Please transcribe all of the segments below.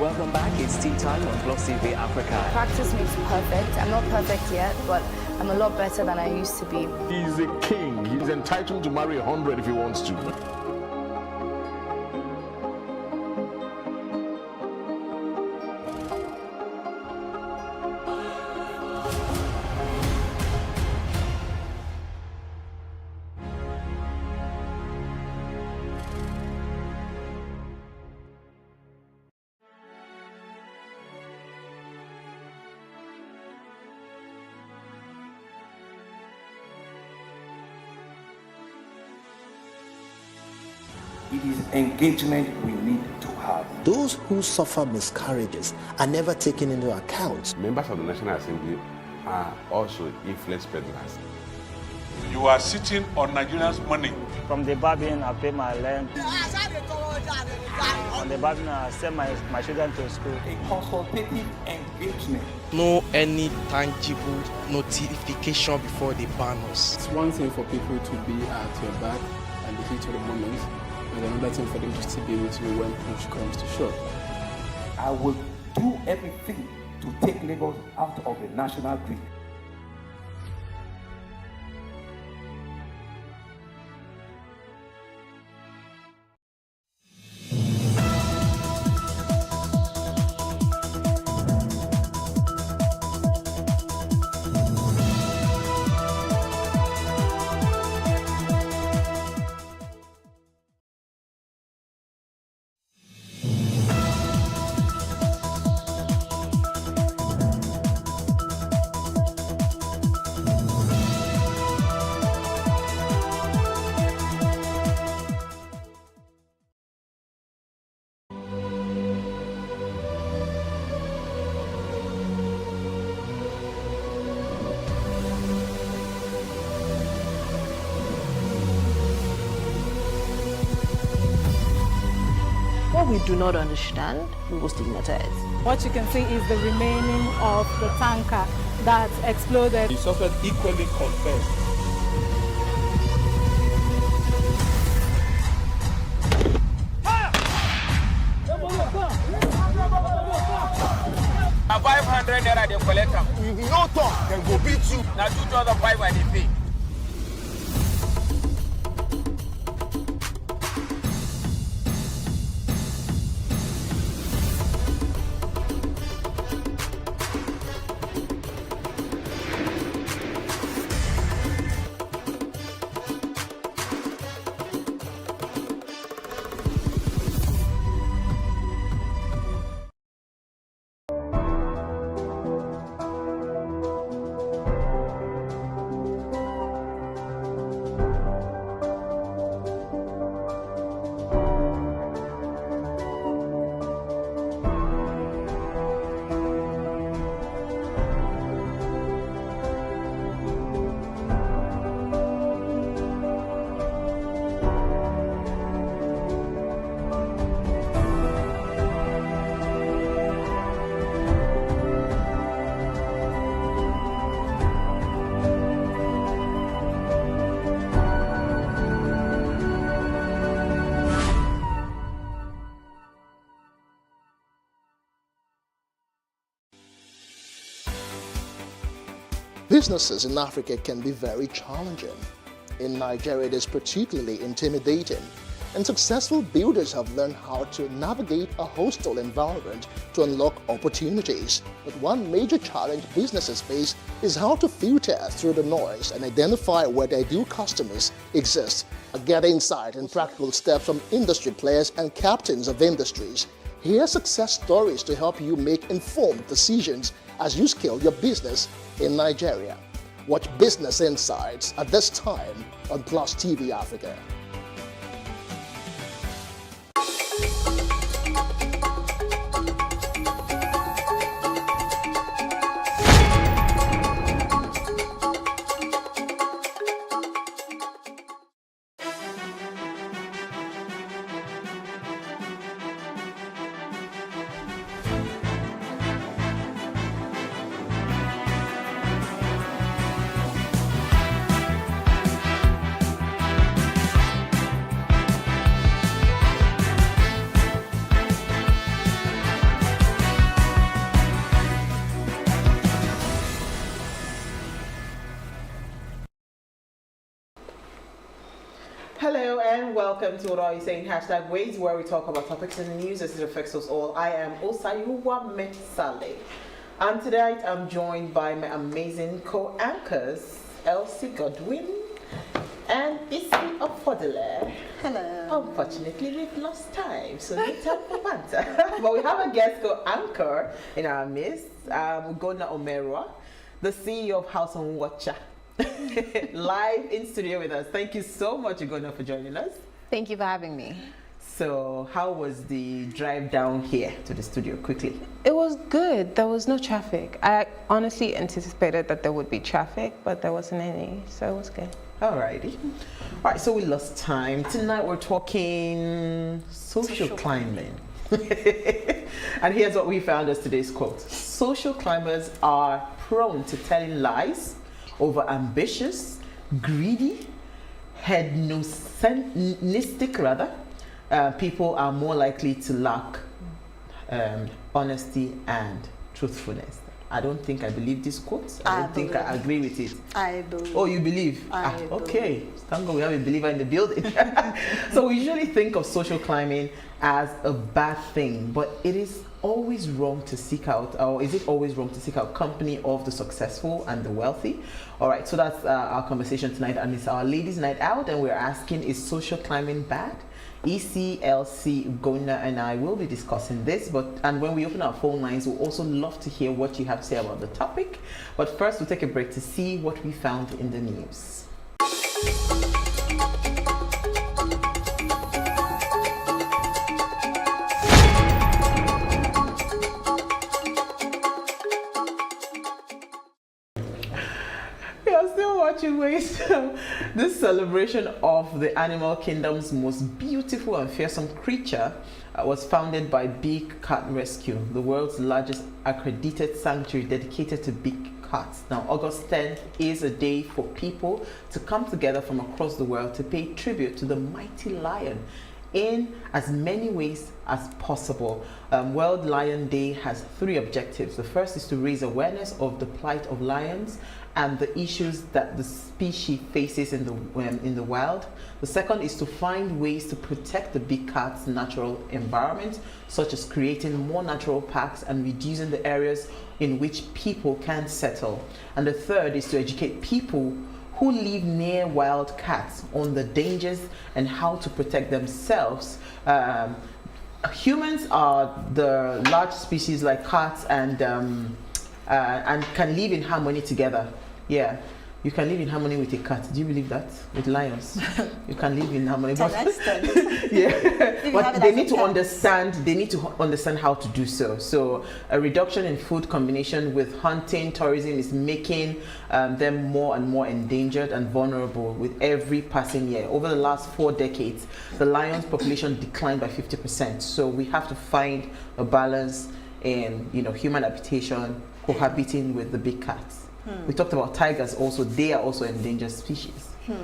Welcome back. It's tea time on PlusTvAfrica. Practice makes perfect. I'm not perfect yet, but I'm a lot better than I used to be. He's a king. He's entitled to marry 100 if he wants to. It is engagement we need to have. Those who suffer miscarriages are never taken into account. Members of the National Assembly are also influence peddlers. You are sitting on Nigerians' money. From the Babin, I pay my rent. On the Babin, I send my children to school. A consultative engagement. No any tangible notification before they ban us. It's one thing for people to be at your back and the heat of the moment, and another thing for them to still be with you when push comes to shove. I will do everything to take Lagos out of the national grid. What we do not understand, we will stigmatize. What you can see is the remaining of the tanker that exploded. The suspect equally confessed. A 500 naira they collect them. No talk, then go beat you. Now 2,500 when they pay. Businesses in Africa can be very challenging. In Nigeria, it is particularly intimidating, and successful builders have learned how to navigate a hostile environment to unlock opportunities. But one major challenge businesses face is how to filter through the noise and identify where their ideal customers exist. Get insight and practical steps from industry players and captains of industries. Hear success stories to help you make informed decisions as you scale your business in Nigeria. Watch Business Insights at this time on PlusTvAfrica. Hello and welcome to What Are You Saying? #Ways, where we talk about topics in the news as it affects us all. I am Osayuwa Metsale. And tonight I'm joined by my amazing co-anchors, Elsie Godwin and Issy Ofodele. Hello. Unfortunately, we've lost time, so no time for banter. But we have a guest co-anchor in our midst, Ugonna Omerwa, the CEO of House on Watcha. Live in studio with us. Thank you so much, Ugonna, for joining us. Thank you for having me. So, how was the drive down here to the studio? Quickly. It was good. There was no traffic. I honestly anticipated that there would be traffic, but there wasn't any, so it was good. Alrighty. All right, so we lost time. Tonight we're talking social climbing. And here's what we found as today's quote. Social climbers are prone to telling lies, over ambitious, greedy, hedonistic rather. People are more likely to lack honesty and truthfulness. I don't think I believe this quote. I don't think I agree with it. I believe. Oh, you believe? Okay. Thank God we have a believer in the building. So we usually think of social climbing as a bad thing, but it is always wrong to seek out, or is it always wrong to seek out company of the successful and the wealthy? All right, so that's our conversation tonight, and it's our ladies' night out, and we're asking, is social climbing bad? ECLC, Ugonna, and I will be discussing this, and when we open our phone lines, we'll also love to hear what you have to say about the topic. But first, we'll take a break to see what we found in the news. This celebration of the animal kingdom's most beautiful and fearsome creature was founded by Big Cat Rescue, the world's largest accredited sanctuary dedicated to big cats. Now, August 10th is a day for people to come together from across the world to pay tribute to the mighty lion in as many ways as possible. World Lion Day has 3 objectives. The first is to raise awareness of the plight of lions and the issues that the species faces in the wild. The second is to find ways to protect the big cat's natural environment, such as creating more natural parks and reducing the areas in which people can settle. And the third is to educate people who live near wild cats on the dangers and how to protect themselves. Humans are the large species like cats and can live in harmony together. Yeah, you can live in harmony with a cat. Do you believe that? With lions, you can live in harmony. But yeah, but they need to understand. They need to understand how to do so. So a reduction in food combination with hunting tourism is making them more and more endangered and vulnerable with every passing year. Over the last 4 decades, the lion's population declined by 50%. So we have to find a balance in human habitation cohabiting with the big cats. We talked about tigers also. They are also endangered species. So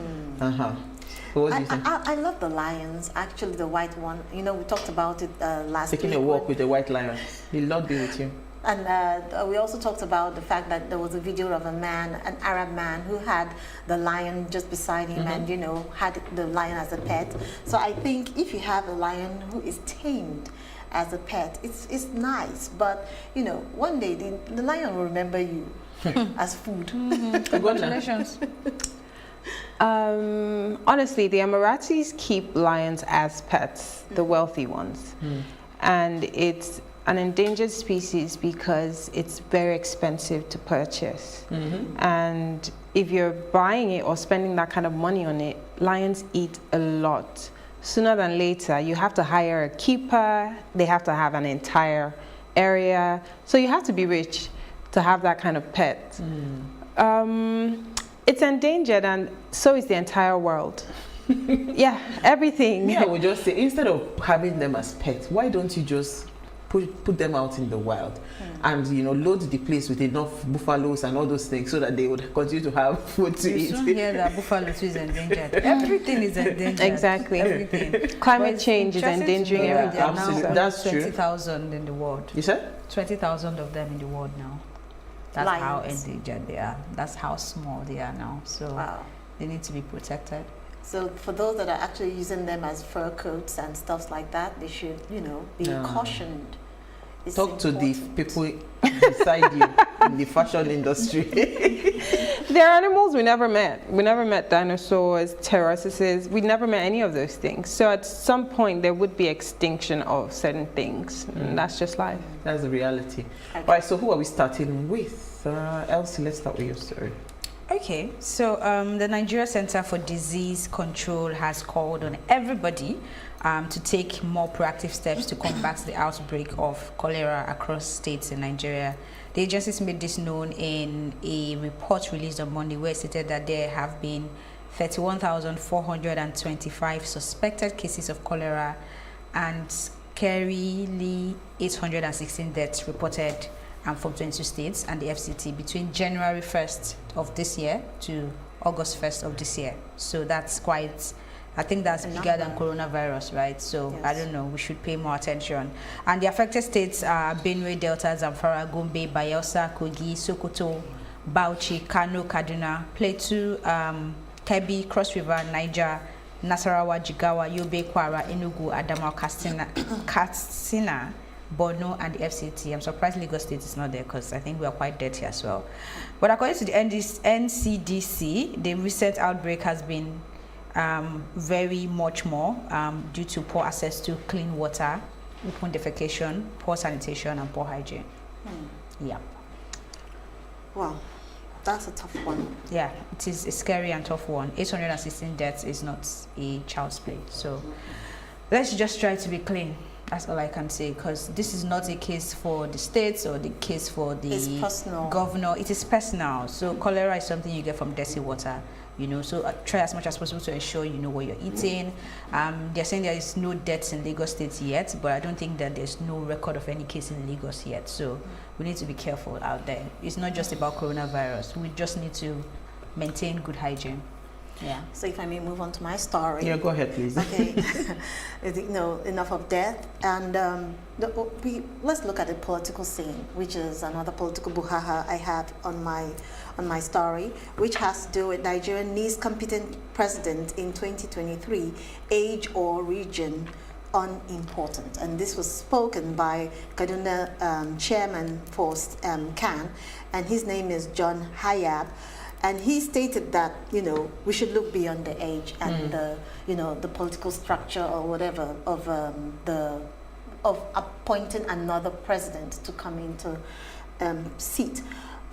what do you think? I love the lions, actually the white one. We talked about it last week. Taking a walk with a white lion. He'll not be with you. And we also talked about the fact that there was a video of a man, an Arab man, who had the lion just beside him and, had the lion as a pet. So I think if you have a lion who is tamed as a pet, it's nice. But, one day the lion will remember you as food. Congratulations. Honestly, the Emiratis keep lions as pets, the wealthy ones. And it's an endangered species because it's very expensive to purchase. And if you're buying it or spending that kind of money on it, lions eat a lot. Sooner than later, you have to hire a keeper. They have to have an entire area. So you have to be rich to have that kind of pet. It's endangered, and so is the entire world. Yeah, everything. Yeah, we just say, instead of having them as pets, why don't you just put them out in the wild and load the place with enough buffaloes and all those things so that they would continue to have food to eat. You soon hear that buffalo is endangered. Everything is endangered. Exactly. Everything. Climate change is endangering everything. Absolutely. That's true. 20,000 in the world. You said? 20,000 of them in the world now. That's Lions. how endangered they are. That's how small they are now. So they need to be protected. So for those that are actually using them as fur coats and stuff like that, they should, be cautioned. It's Talk to the important. people beside you in the fashion industry. There are animals we never met. We never met dinosaurs, pterosaurs. We never met any of those things. So at some point there would be extinction of certain things. And that's just life. That's the reality. Okay. All right, so who are we starting with? Elsie, let's start with your story. Okay, so the Nigeria Center for Disease Control has called on everybody to take more proactive steps to combat the outbreak of cholera across states in Nigeria. The agencies made this known in a report released on Monday, where it stated that there have been 31,425 suspected cases of cholera and scarily 816 deaths reported from 22 states and the FCT between January 1st of this year to August 1st of this year. So that's quite, I think that's bigger than coronavirus, right? So yes. I don't know, we should pay more attention. And the affected states are Benue, Delta, Zamfara, Gombe, Bayelsa, Kogi, Sokoto, Bauchi, Kano, Kaduna, Plateau, Kebbi, Cross River, Niger, Nasarawa, Jigawa, Yobe, Kwara, Enugu, Adamawa, Katsina, Borno, and the FCT. I'm surprised Lagos State is not there because I think we are quite dirty as well. But according to the NCDC, the recent outbreak has been very much more due to poor access to clean water, open defecation, poor sanitation, and poor hygiene. Yeah. Wow, that's a tough one. Yeah, it is a scary and tough one. 816 deaths is not a child's play. So let's just try to be clean. That's all I can say, because this is not a case for the states or the case for the governor. It is personal. So cholera is something you get from dirty water, so try as much as possible to ensure you know what you're eating. They're saying there is no deaths in Lagos State yet, but I don't think that there's no record of any case in Lagos yet. So we need to be careful out there. It's not just about coronavirus. We just need to maintain good hygiene. Yeah. So if I may move on to my story. Yeah, go ahead, please. Okay. Enough of death. And let's look at the political scene, which is another political buhaha I have on my story, which has to do with Nigeria needs competent president in 2023, age or region unimportant. And this was spoken by Kaduna chairman for CAN, and his name is John Hayab. And he stated that, we should look beyond the age and the political structure or whatever of appointing another president to come into seat.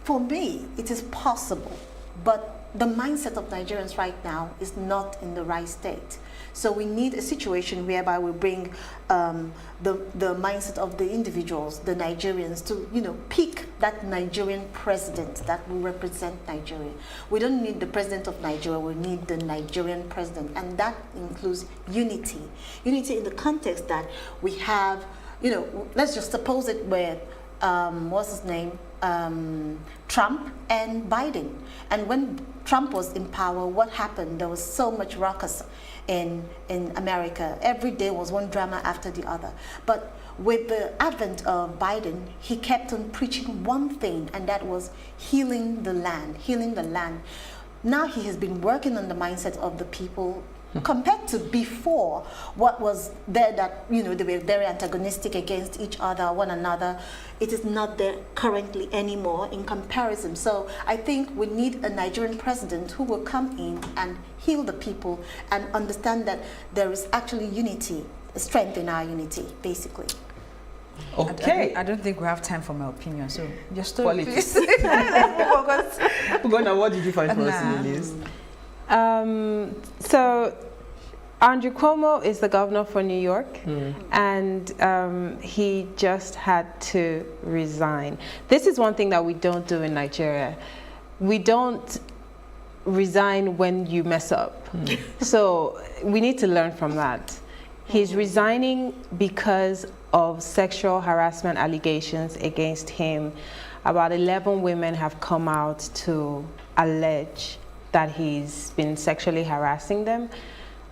For me, it is possible, but the mindset of Nigerians right now is not in the right state. So we need a situation whereby we bring the mindset of the individuals, the Nigerians, to pick that Nigerian president that will represent Nigeria. We don't need the president of Nigeria, we need the Nigerian president, and that includes unity. Unity in the context that we have, let's just suppose it with what's his name? Trump and Biden. And when Trump was in power, what happened? There was so much ruckus in America. Every day was one drama after the other. But with the advent of Biden, he kept on preaching one thing, and that was healing the land, healing the land. Now he has been working on the mindset of the people. Compared to before, what was there that, they were very antagonistic against each other, one another, it is not there currently anymore in comparison. So I think we need a Nigerian president who will come in and heal the people and understand that there is actually unity, strength in our unity, basically. Okay. I don't think we have time for my opinion, so your story, please. Ugonna, what did you find for us in the news? So Andrew Cuomo is the governor for New York, and he just had to resign. This is one thing that we don't do in Nigeria. We don't resign when you mess up. So we need to learn from that. He's resigning because of sexual harassment allegations against him. About 11 women have come out to allege that he's been sexually harassing them.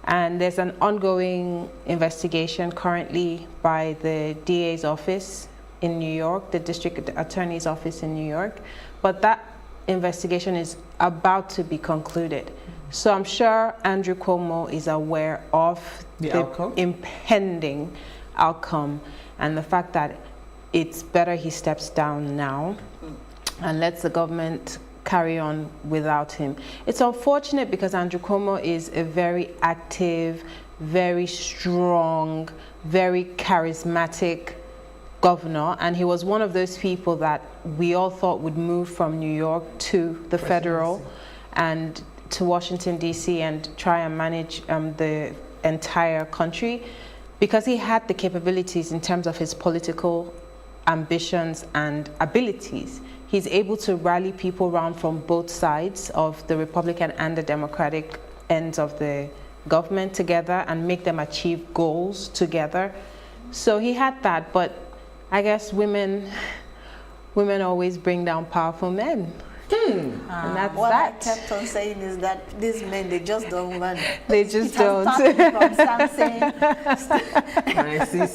And there's an ongoing investigation currently by the DA's office in New York, the district attorney's office in New York. But that investigation is about to be concluded. So I'm sure Andrew Cuomo is aware of the impending outcome and the fact that it's better he steps down now and lets the government carry on without him. It's unfortunate because Andrew Cuomo is a very active, very strong, very charismatic governor, and he was one of those people that we all thought would move from New York to the federal and to Washington, D.C. and try and manage the entire country because he had the capabilities in terms of his political ambitions and abilities. He's able to rally people around from both sides of the Republican and the Democratic ends of the government together and make them achieve goals together. So he had that, but I guess women always bring down powerful men. And that's what that. I kept on saying is that these men, they just don't run. They just don't. It started from Samson. My sister, It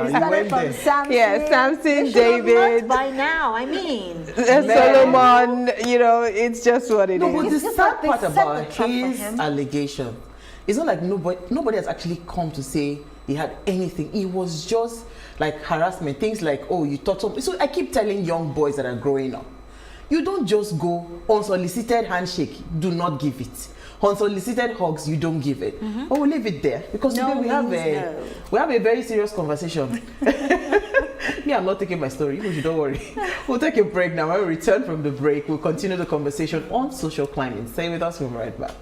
started from Samson. Yeah, Samson, They should have David. learned by now, I mean. Solomon, you know, it's just what it is. No, but the It's just sad like they part set about the trap for his him. allegation, it's not like nobody has actually come to say he had anything. It was just like harassment, things like, oh, you thought something. So I keep telling young boys that are growing up, you don't just go unsolicited handshake, do not give it. Unsolicited hugs, you don't give it. But we'll leave it there because today we have a very serious conversation. Me, I'm not taking my story. You don't worry. We'll take a break now. When we return from the break, we'll continue the conversation on social climate. Stay with us. We'll be right back.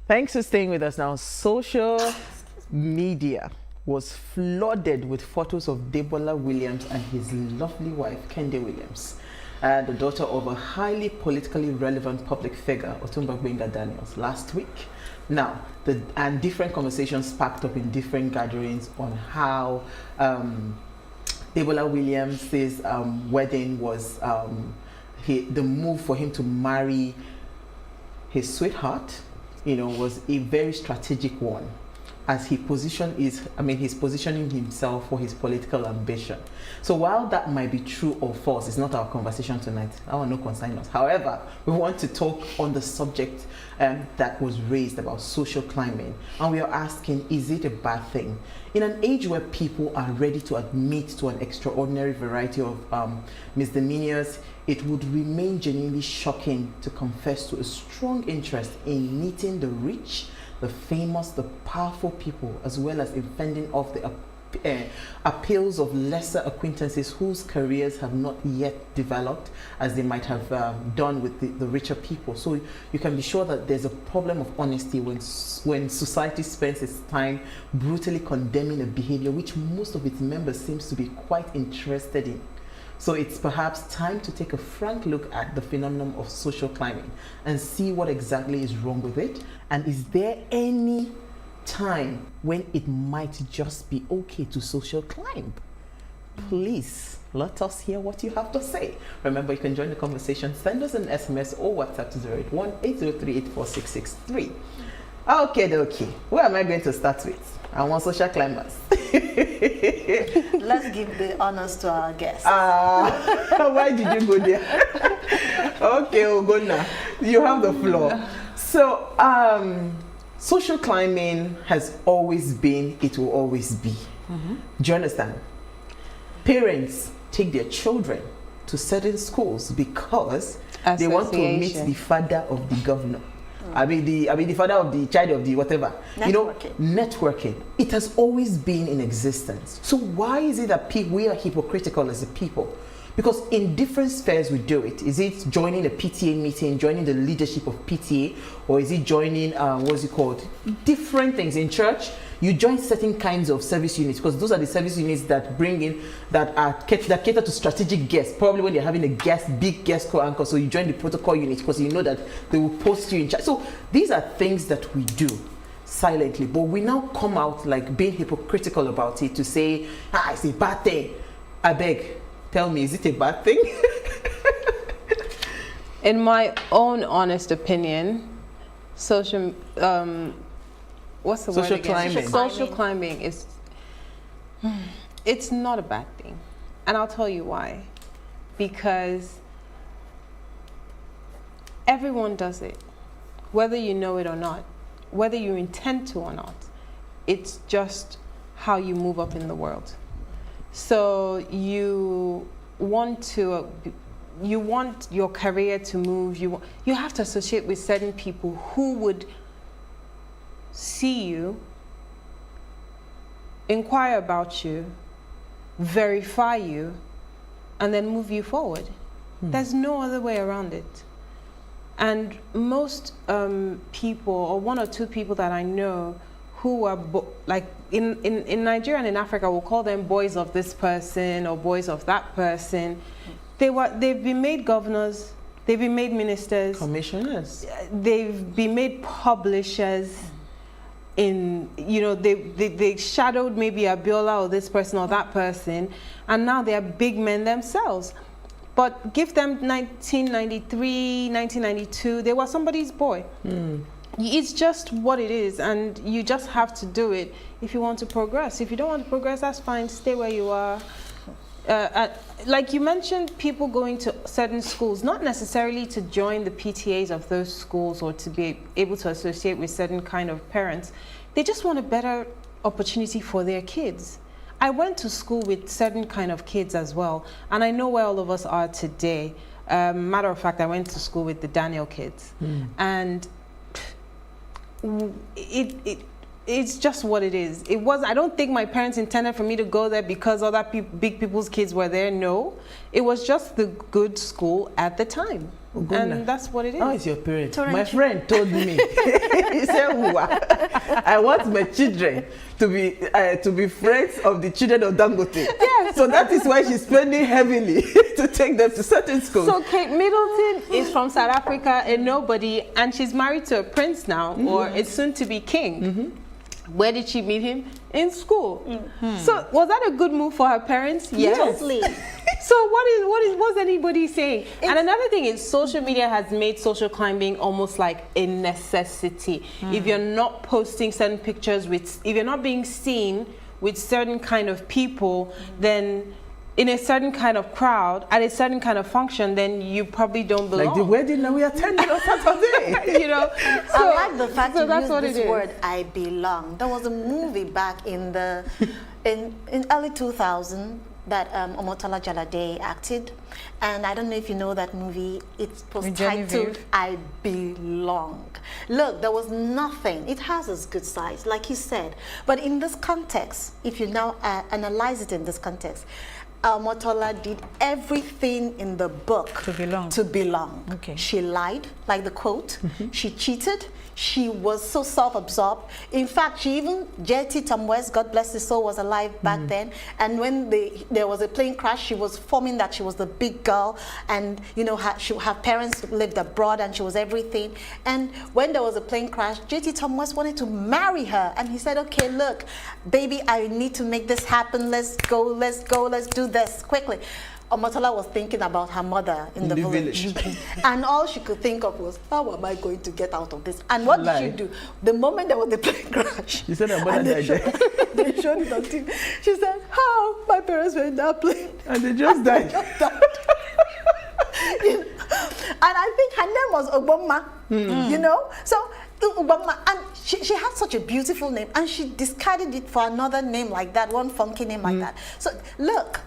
Thanks for staying with us now. Social media was flooded with photos of Debola Williams and his lovely wife, Kende Williams, the daughter of a highly politically relevant public figure, Otumba Gbenga Daniels, last week. Now, and different conversations sparked up in different gatherings on how Debola Williams' wedding was the move for him to marry his sweetheart, you know, was a very strategic one, as he's positioning himself for his political ambition. So while that might be true or false, it's not our conversation tonight. I want no concern us. However, we want to talk on the subject that was raised about social climate, and we are asking, is it a bad thing? In an age where people are ready to admit to an extraordinary variety of misdemeanors, it would remain genuinely shocking to confess to a strong interest in meeting the rich, the famous, the powerful people, as well as in fending off the appeals of lesser acquaintances whose careers have not yet developed as they might have done with the richer people. So you can be sure that there's a problem of honesty when society spends its time brutally condemning a behavior which most of its members seems to be quite interested in. So it's perhaps time to take a frank look at the phenomenon of social climbing and see what exactly is wrong with it, and is there any time when it might just be okay to social climb? Please let us hear what you have to say. Remember, you can join the conversation. Send us an SMS or WhatsApp to 081-803-84663. Okay. Where am I going to start with? I want social climbers. Let's give the honors to our guests. Why did you go there? Okay, Ogonna, you have the floor. So, social climbing has always been, it will always be. Do you understand? Parents take their children to certain schools because they want to meet the father of the governor. I mean the father of the child of the whatever. Networking. You know, networking. It has always been in existence. So why is it that we are hypocritical as a people? Because in different spheres we do it. Is it joining a PTA meeting, joining the leadership of PTA, or is it joining what's it called? Different things in church. you join certain kinds of service units, because those are the service units that bring in, that cater to strategic guests, probably when they're having a big guest co-anchor. So you join the protocol unit because you know that they will post you in charge. So these are things that we do silently, but we now come out like being hypocritical about it to say, it's a bad thing. I beg, tell me, is it a bad thing? In my own honest opinion, social what's the word again? Climbing. Social climbing is, it's not a bad thing, and I'll tell you why. Because everyone does it, whether you know it or not, whether you intend to or not. It's just how you move up in the world. So you want your career to move. You have to associate with certain people who would see you, inquire about you, verify you, and then move you forward. There's no other way around it. And most people, or one or two people that I know who are like in Nigeria and in Africa, we'll call them boys of this person or boys of that person. They've been made governors, they've been made ministers, commissioners, they've been made publishers. They shadowed maybe Abiola or this person or that person, and now they're big men themselves. But give them 1993, 1992, they were somebody's boy. It's just what it is, and you just have to do it if you want to progress. If you don't want to progress, that's fine, stay where you are. Like you mentioned, people going to certain schools, not necessarily to join the PTAs of those schools or to be able to associate with certain kind of parents. They just want a better opportunity for their kids. I went to school with certain kind of kids as well, and I know where all of us are today. Matter of fact, I went to school with the Daniel kids, and it's just what it is. I don't think my parents intended for me to go there because other big people's kids were there. No, it was just the good school at the time. And that's what it is. How is your parents? My friend told me, he said, I want my children to be friends of the children of Dangote. Yes. So that is why she's spending heavily to take them to certain schools. So Kate Middleton is from South Africa, a nobody, and she's married to a prince now, or is soon to be king. Where did she meet him? In school. So was that a good move for her parents? Yes. Totally. So what's anybody saying? And another thing is, social media has made social climbing almost like a necessity. If you're not posting certain pictures if you're not being seen with certain kind of people, then in a certain kind of crowd, at a certain kind of function, then you probably don't belong. Like the wedding that we attended on Saturday. I like the fact you used this word, I belong. There was a movie back in early 2000 that Omotola Jalade acted, and I don't know if you know that movie. It was titled I Belong. Look, there was nothing. It has its good sides, like he said, but in this context, if you now analyze it in this context, Omotola did everything in the book to belong. Okay. She lied, like the quote. She cheated. She was so self-absorbed. In fact, J.T. Tom West, God bless his soul, was alive back then. And when there was a plane crash, she was forming that she was the big girl, and her parents lived abroad, and she was everything. And when there was a plane crash, J.T. Tom West wanted to marry her, and he said, "Okay, look, baby, I need to make this happen. Let's go, let's do this quickly." Omotola was thinking about her mother in the village. And all she could think of was, how am I going to get out of this? And what did she do? The moment there was the plane crash, she said her mother died. They showed it on TV. She said, how? My parents were in that plane. And they just died. And I think her name was Obama, So Obama, and she had such a beautiful name, and she discarded it for another name like that, one funky name like that. So look,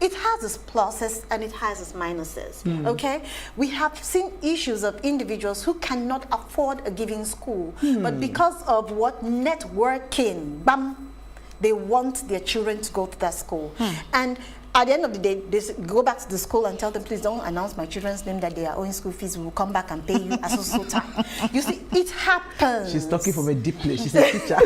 it has its pluses and it has its minuses, okay? We have seen issues of individuals who cannot afford a given school, but because of networking, they want their children to go to that school. And at the end of the day, they go back to the school and tell them, please don't announce my children's name that they are owing school fees. We will come back and pay you at so time. You see, it happens. She's talking from a deep place. She's a teacher.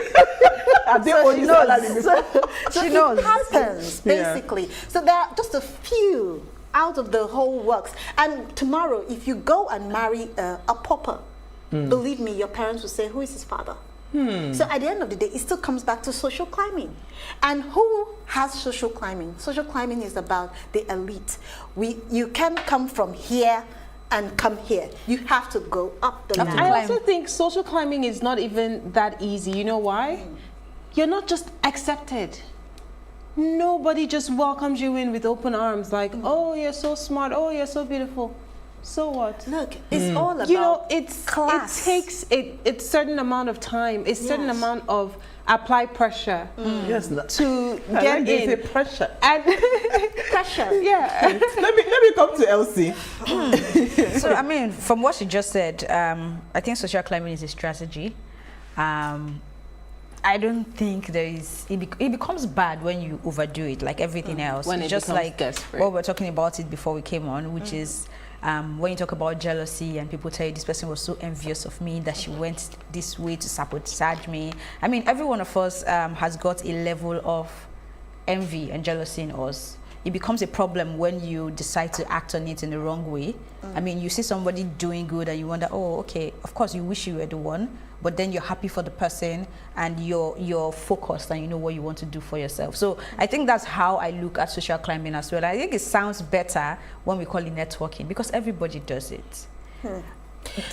She knows. It happens, basically. So there are just a few out of the whole works. And tomorrow, if you go and marry a pauper, believe me, your parents will say, who is his father? So at the end of the day, it still comes back to social climbing. And who has social climbing? Social climbing is about the elite. You can't come from here and come here. You have to go up the ladder. I also think social climbing is not even that easy. You know why? You're not just accepted. Nobody just welcomes you in with open arms like, oh, you're so smart, oh, you're so beautiful. So what? Look, it's all about class. It takes a certain amount of time, a certain amount of applied pressure to get in. Pressure. And pressure. Yeah. let me come to Elsie. So I mean, from what she just said, I think social climbing is a strategy. I don't think there is. It becomes bad when you overdo it, like everything else. When it just becomes like desperate. what we were talking about it before we came on, which is when you talk about jealousy and people tell you this person was so envious of me that she went this way to sabotage me. I mean, every one of us has got a level of envy and jealousy in us. It becomes a problem when you decide to act on it in the wrong way. I mean, you see somebody doing good and you wonder, oh, okay, of course you wish you were the one, but then you're happy for the person and you're focused and you know what you want to do for yourself. So I think that's how I look at social climbing as well. I think it sounds better when we call it networking because everybody does it.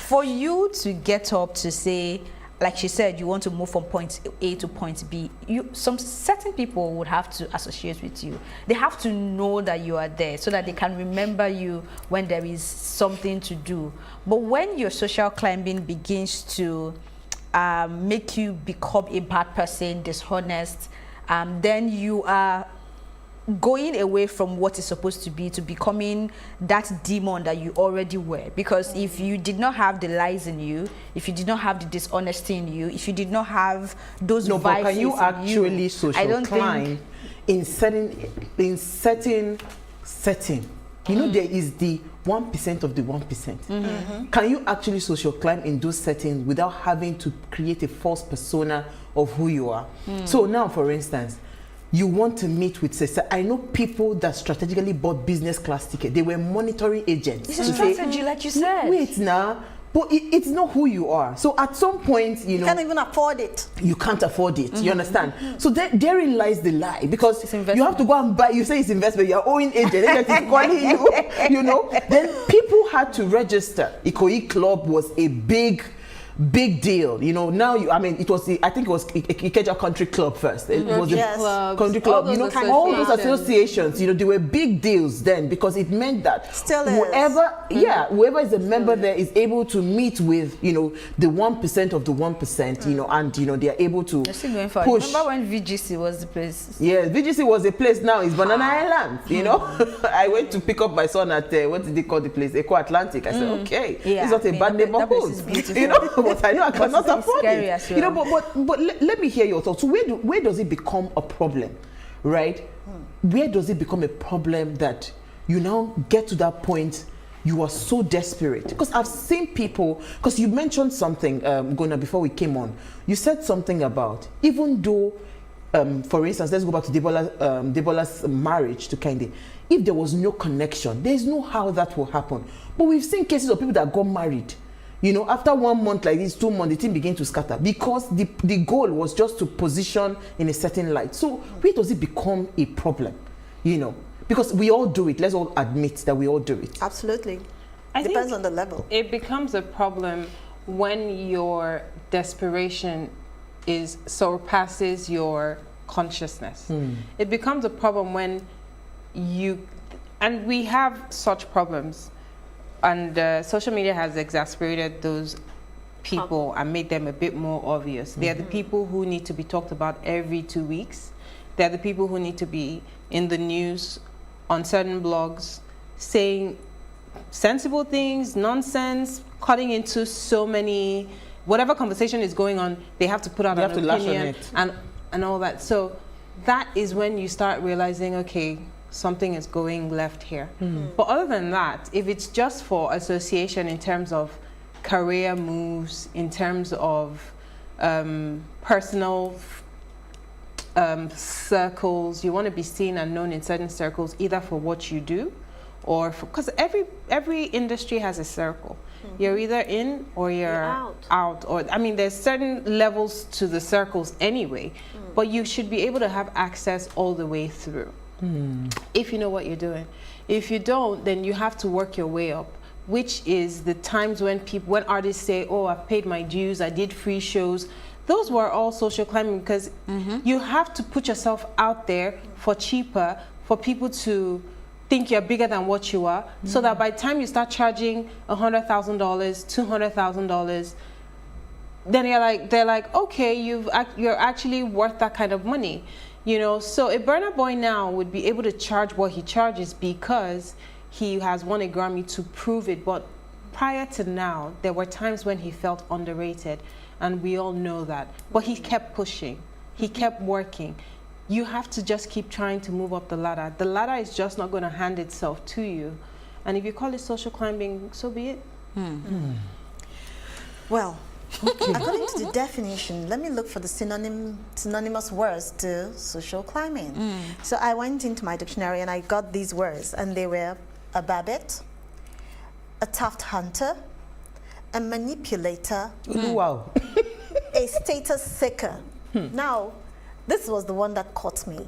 For you to get up to say, like she said, you want to move from point A to point B, some certain people would have to associate with you. They have to know that you are there so that they can remember you when there is something to do. But when your social climbing begins to make you become a bad person, dishonest, then you are going away from what is supposed to be to becoming that demon that you already were. Because if you did not have the lies in you, if you did not have the dishonesty in you, if you did not have those vices but can you in actually you, social climb in certain setting? You know, there is the 1% of the 1%. Can you actually social climb in those settings without having to create a false persona of who you are? So now, for instance, you want to meet with Cesar. I know people that strategically bought business class ticket. They were monitoring agents. It's a strategy, like you said. Wait now, but it's not who you are. So at some point, you know, can't even afford it. You can't afford it. You understand? So therein lies the lie, because you have to go and buy. You say it's investment. You're owing agent. Agent is calling you. You know. Then people had to register. Ikoyi Club was a big deal, you know. Now I mean, it was I think it was Ikeja Country Club first. It was the country club, you know, all those associations, you know, they were big deals then, because it meant that whoever is a member there is able to meet with, you know, the 1% of the 1%, you know, and you know they are able to push. Remember when VGC was the place? Yeah, VGC was a place. Now it's Banana Island, you know. I went to pick up my son at what did they call the place? Eco Atlantic. I said, okay, it's not a bad neighborhood, you know. But I know I cannot afford it. Well. You know, but let me hear your thoughts. So where does it become a problem, right? Where does it become a problem that you now get to that point you are so desperate? Because I've seen people, because you mentioned something, Gona, before we came on. You said something about, even though, for instance, let's go back to Debola's marriage to Kende. If there was no connection, there's no how that will happen. But we've seen cases of people that got married. You know, after 1 month like this, 2 months, the thing began to scatter because the goal was just to position in a certain light. So where does it become a problem? You know, because we all do it. Let's all admit that we all do it. Absolutely. Depends on the level. It becomes a problem when your desperation surpasses your consciousness. It becomes a problem when and we have such problems. And social media has exacerbated those people and made them a bit more obvious. They're the people who need to be talked about every 2 weeks. They're the people who need to be in the news, on certain blogs, saying sensible things, nonsense, cutting into so many, whatever conversation is going on, they have to put out an opinion and all that. So that is when you start realizing, okay, something is going left here. But other than that, if it's just for association in terms of career moves, in terms of personal circles. You want to be seen and known in certain circles, either for what you do, or because every industry has a circle. You're either in or you're out. Or I mean, there's certain levels to the circles anyway, but you should be able to have access all the way through if you know what you're doing. If you don't, then you have to work your way up, which is the times when artists say, oh, I've paid my dues, I did free shows. Those were all social climbing, because you have to put yourself out there for cheaper, for people to think you're bigger than what you are, so that by the time you start charging $100,000, $200,000, then they're like, okay, you're actually worth that kind of money, you know. So a Burna Boy now would be able to charge what he charges because he has won a Grammy to prove it. But prior to now, there were times when he felt underrated, and we all know that. But he kept pushing, he kept working. You have to just keep trying to move up the ladder. The ladder is just not going to hand itself to you. And if you call it social climbing, so be it. Well, according to the definition, let me look for the synonymous words to social climbing. So I went into my dictionary and I got these words, and they were a babbit, a tuft hunter, a manipulator, wow, a status seeker. Now, this was the one that caught me,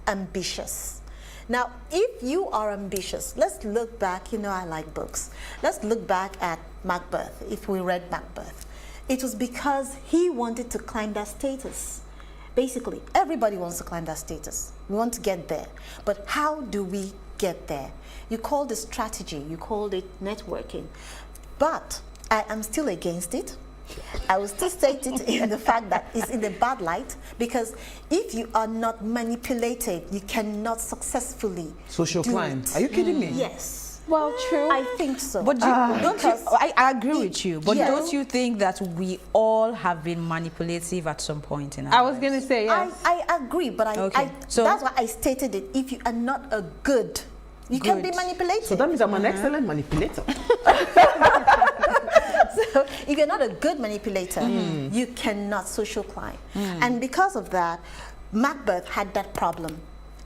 ambitious. Now, if you are ambitious, let's look back, you know I like books. Let's look back at Macbeth, if we read Macbeth. It was because he wanted to climb that status. Basically, everybody wants to climb that status. We want to get there. But how do we get there? You called it strategy, you called it networking. But I am still against it. I will still state it in the fact that it's in the bad light, because if you are not manipulated, you cannot successfully social climb. It. Are you kidding me? Yes. Well, true. I think so. But I agree with you. But don't you think that we all have been manipulative at some point in our lives? I was going to say yes. I agree, but so that's why I stated it. If you are not a good, you can be manipulated. So that means I'm an excellent manipulator. So if you're not a good manipulator, you cannot social climb. And because of that, Macbeth had that problem.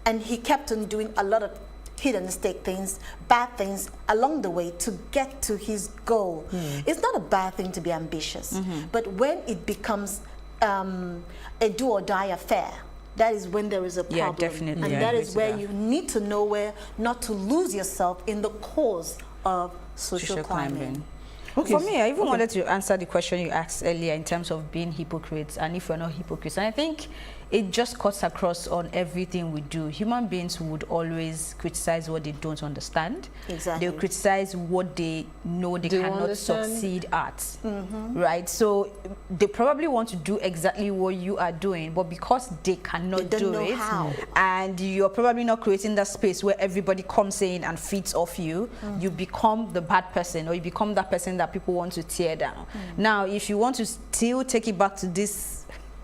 And he kept on doing a lot of hidden mistake things, bad things along the way to get to his goal. It's not a bad thing to be ambitious, but when it becomes a do or die affair, that is when there is a problem. Yeah, definitely. And that is where you need to know where not to lose yourself in the cause of social climbing. Okay. For me, I even wanted to answer the question you asked earlier in terms of being hypocrites and if we're not hypocrites. And I think it just cuts across on everything we do. Human beings would always criticize what they don't understand. Exactly. They'll criticize what they know they cannot succeed at. Right? So they probably want to do exactly what you are doing, but because they cannot do it, and you're probably not creating that space where everybody comes in and feeds off you, you become the bad person, or you become that person that people want to tear down. Now, if you want to still take it back to this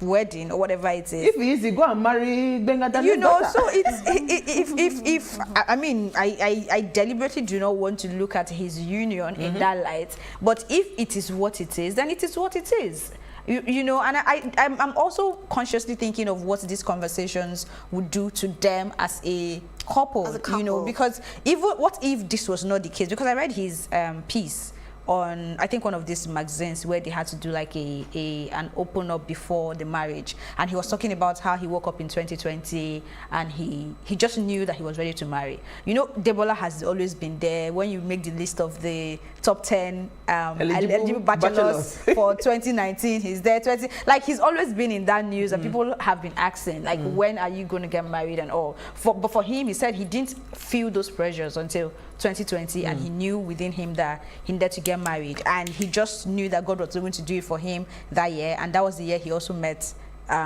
wedding or whatever it is, if easy, go and marry Benga, you know. So it's I mean, I deliberately do not want to look at his union in that light, but if it is what it is, then it is what it is. You know, and I'm also consciously thinking of what these conversations would do to them as a couple, you know, because what if this was not the case? Because I read his piece on, I think, one of these magazines where they had to do like an open up before the marriage, and he was talking about how he woke up in 2020 and he just knew that he was ready to marry. You know, Debola has always been there. When you make the list of the top 10 eligible bachelors for 2019, he's there. Like, he's always been in that news, and people have been asking, like, when are you going to get married and all. But for him, he said he didn't feel those pressures until 2020, and he knew within him that he needed to get married, and he just knew that God was going to do it for him that year, and that was the year he also met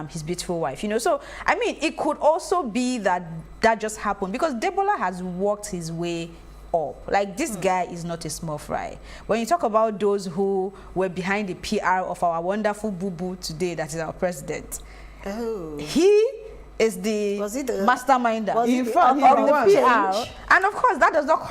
his beautiful wife, you know. So I mean, it could also be that just happened because Debola has worked his way up. Like, this guy is not a small fry. When you talk about those who were behind the PR of our wonderful boo-boo today, that is our president, he is the masterminder in fact, of the PR, and of course that does not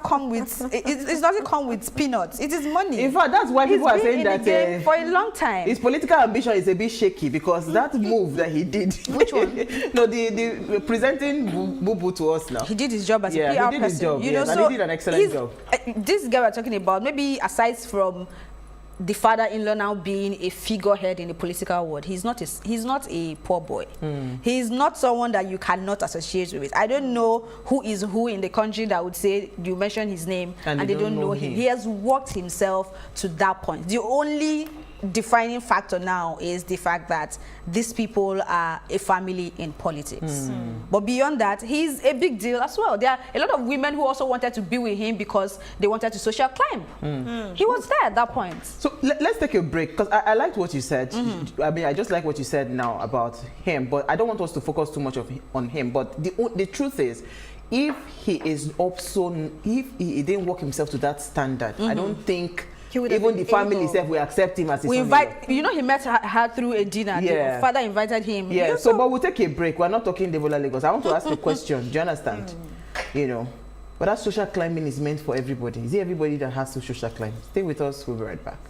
come with it doesn't come with peanuts. It is money. In fact, that's why people are saying that for a long time his political ambition is a bit shaky, because that move that he did. Which one? No, the presenting Bubu to us now. He did his job as a PR he did person. his job, You know, and so he did an excellent job. This guy we're talking about, maybe aside from the father-in-law now being a figurehead in the political world, he's not a poor boy. He's not someone that you cannot associate with. I don't know who is who in the country that would say you mention his name and they don't know him. He has worked himself to that point. The only defining factor now is the fact that these people are a family in politics. But beyond that, he's a big deal as well. There are a lot of women who also wanted to be with him because they wanted to social climb. He was there at that point. So let's take a break, because I liked what you said. I mean, I just like what you said now about him, but I don't want us to focus too much on him. But the truth is, if he didn't work himself to that standard, I don't think even the family itself will accept him as his you know, he met her through a dinner. The father invited him. Yeah, but we'll take a break. We're not talking Devola Lagos. I want to ask a question. Do you understand? You know, but that social climbing is meant for everybody. Is it everybody that has to social climb? Stay with us. We'll be right back.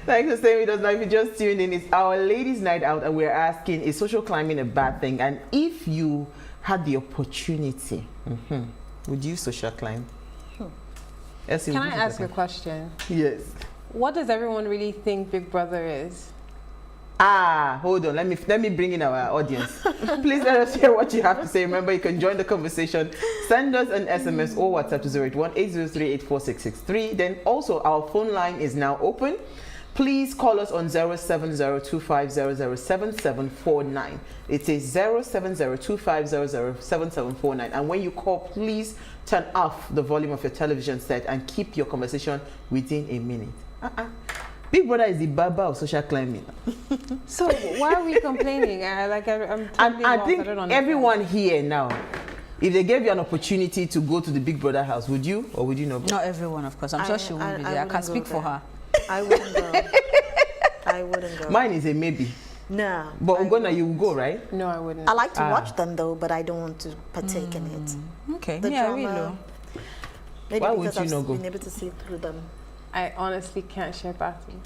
Thanks for staying with us. Now, if you just tuned in, it's our ladies' night out, and we're asking, is social climbing a bad thing? And if you had the opportunity, would you social climb? Can I ask a question? Yes. What does everyone really think Big Brother is? Hold on. Let me bring in our audience. Please let us hear what you have to say. Remember, you can join the conversation. Send us an SMS or WhatsApp to 081-803-84663. Then also, our phone line is now open. Please call us on 07025007749. It is 07025007749. And when you call, please turn off the volume of your television set and keep your conversation within a minute. Big Brother is the baba of social climbing. So why are we complaining? I'm totally I think everyone here now, if they gave you an opportunity to go to the Big Brother house, would you or would you not go? Not everyone, of course. I'm sure she won't be there. I can speak for her. I wouldn't go. I wouldn't go. Mine is a maybe. No. But Ugonna, you will go, right? No, I wouldn't. I like to watch them though, but I don't want to partake in it. Okay. The drama, maybe why because would you not go? I've been able to see through them. I honestly can't share bathroom.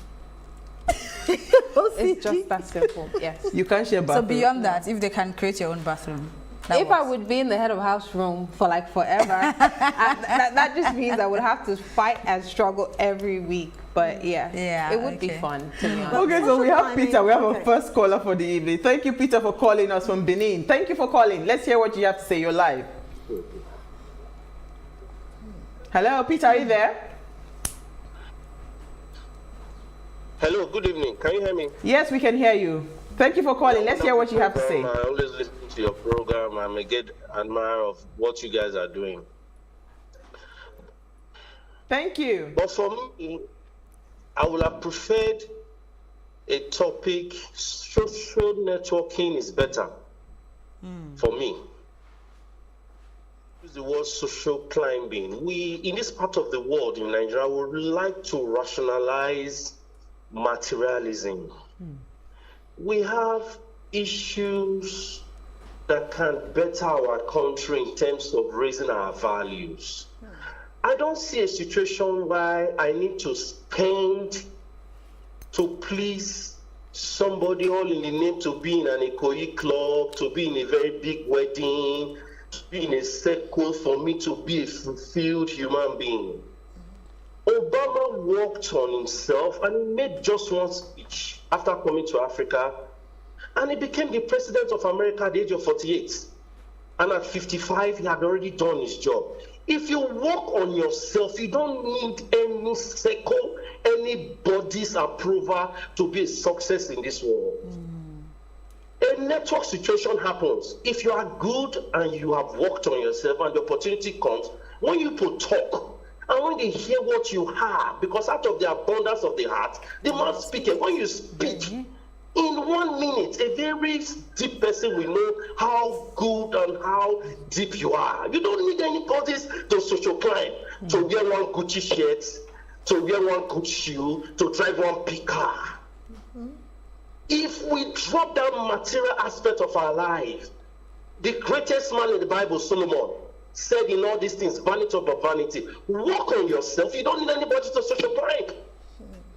It's just that simple. Yes. You can't share bathroom. So beyond that, if they can create your own bathroom. If I would be in the head of house room for like forever, that just means I would have to fight and struggle every week. But yeah, it would be fun, to be honest. Okay, so we have Peter. We have our first caller for the evening. Thank you, Peter, for calling us from Benin. Thank you for calling. Let's hear what you have to say. You're live. Hello, Peter, are you there? Hello, good evening. Can you hear me? Yes, we can hear you. Thank you for calling. Let's hear what you have to say. I always listen to your program. I'm a great admirer of what you guys are doing. Thank you. But for me, I would have preferred a topic, social networking is better for me. Use the word social climbing. We, in this part of the world, in Nigeria, would like to rationalize materialism. We have issues that can better our country in terms of raising our values. I don't see a situation where I need to spend to please somebody all in the name to be in an Ikoyi club, to be in a very big wedding, to be in a circle for me to be a fulfilled human being. Obama worked on himself and he made just one speech after coming to Africa, and he became the president of America at the age of 48. And at 55, he had already done his job. If you work on yourself, you don't need any circle, anybody's approval to be a success in this world. A network situation happens. If you are good and you have worked on yourself and the opportunity comes, when you people talk, and when they hear what you have, because out of the abundance of the heart, the mouth speaks. When you speak in in 1 minute, a very deep person will know how good and how deep you are. You don't need anybody to social climb, to wear one Gucci shirt, to wear one good shoe, to drive one big car. If we drop that material aspect of our life, the greatest man in the Bible, Solomon, said in all these things, vanity of vanity. Work on yourself. You don't need anybody to social climb.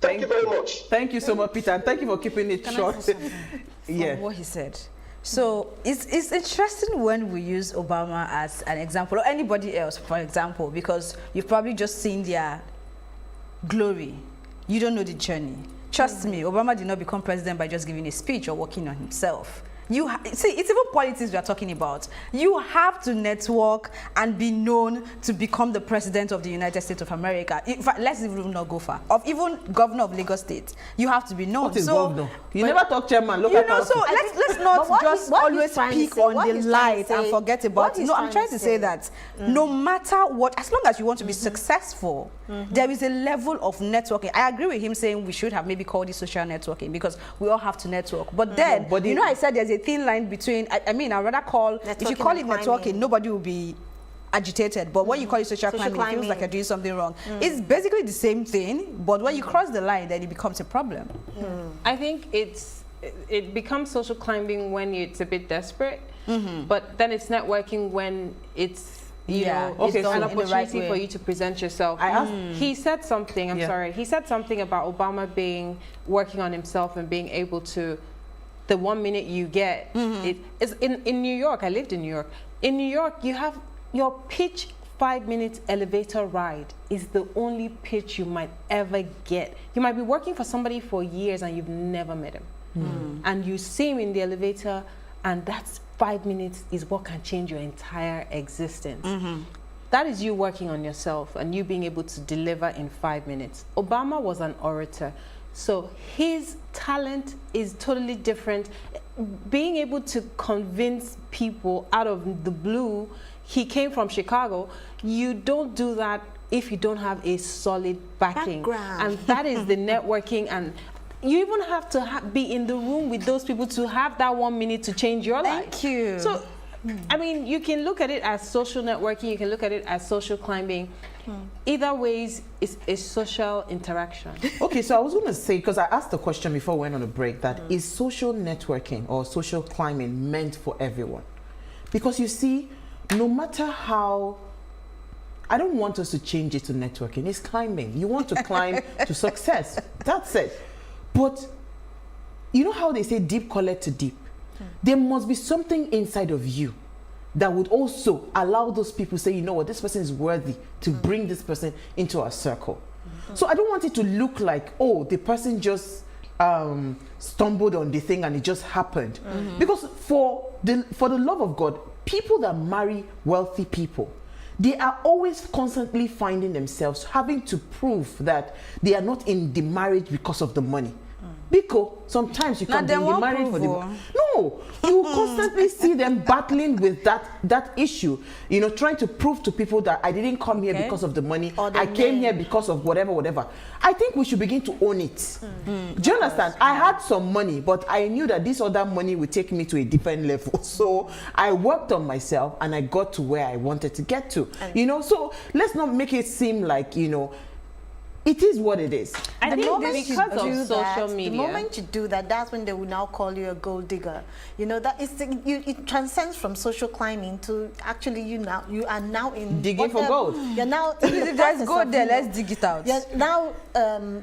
Thank you very much. Thank you so much, Peter, and thank you for keeping it short. Yeah. What he said. So it's interesting when we use Obama as an example, or anybody else, for example, because you've probably just seen their glory. You don't know the journey. Trust me, Obama did not become president by just giving a speech or working on himself. See, it's even politics we are talking about. You have to network and be known to become the president of the United States of America. In fact, let's even not go far. Of even governor of Lagos State, you have to be known. What is governor? You never talk chairman. Look at so let's not just always speak on the light and forget about it. No, I'm trying to say that no matter what, as long as you want to be successful, there is a level of networking. I agree with him saying we should have maybe called it social networking because we all have to network. But then, you know, I said there's a thin line between, I mean, I'd rather call, networking, if you call it networking, nobody will be agitated. But when you call it social climbing, it feels like you're doing something wrong. It's basically the same thing, but when you cross the line, then it becomes a problem. I think it becomes social climbing when it's a bit desperate, but then it's networking when it's you know, it's an opportunity for you to present yourself. He said something, he said something about Obama working on himself and being able to, the 1 minute you get, it's in New York, I lived in New York. In New York, you have your pitch 5-minute elevator ride is the only pitch you might ever get. You might be working for somebody for years and you've never met him. And you see him in the elevator and that's 5 minutes is what can change your entire existence. That is you working on yourself and you being able to deliver in 5 minutes. Obama was an orator, so his talent is totally different. Being able to convince people out of the blue, he came from Chicago, you don't do that if you don't have a solid backing. And that is the networking, and you even have to be in the room with those people to have that 1 minute to change your life. Thank you. So, I mean, you can look at it as social networking, you can look at it as social climbing. Either ways, it's social interaction. Okay, so I was going to say, because I asked the question before we went on a break, that is social networking or social climbing meant for everyone? Because you see, no matter how, I don't want us to change it to networking, it's climbing. You want to climb to success, that's it. But you know how they say deep collect to deep? There must be something inside of you that would also allow those people to say, you know what, this person is worthy to bring this person into our circle. So I don't want it to look like, oh, the person just stumbled on the thing and it just happened. Because for the love of God, people that marry wealthy people, they are always constantly finding themselves having to prove that they are not in the marriage because of the money. Because sometimes you can be married for the money. No, you constantly see them battling with that issue. You know, trying to prove to people that I didn't come here because of the money. I came here because of whatever. I think we should begin to own it. Do you understand? I had some money, but I knew that this other money would take me to a different level. So I worked on myself and I got to where I wanted to get to. You know, so let's not make it seem like, you know, it is what it is. I think because of social media. The moment you do that, that's when they will now call you a gold digger. You know, that is it transcends from social climbing to actually you are now in digging for gold. You're now there's gold there, let's dig it out. You're now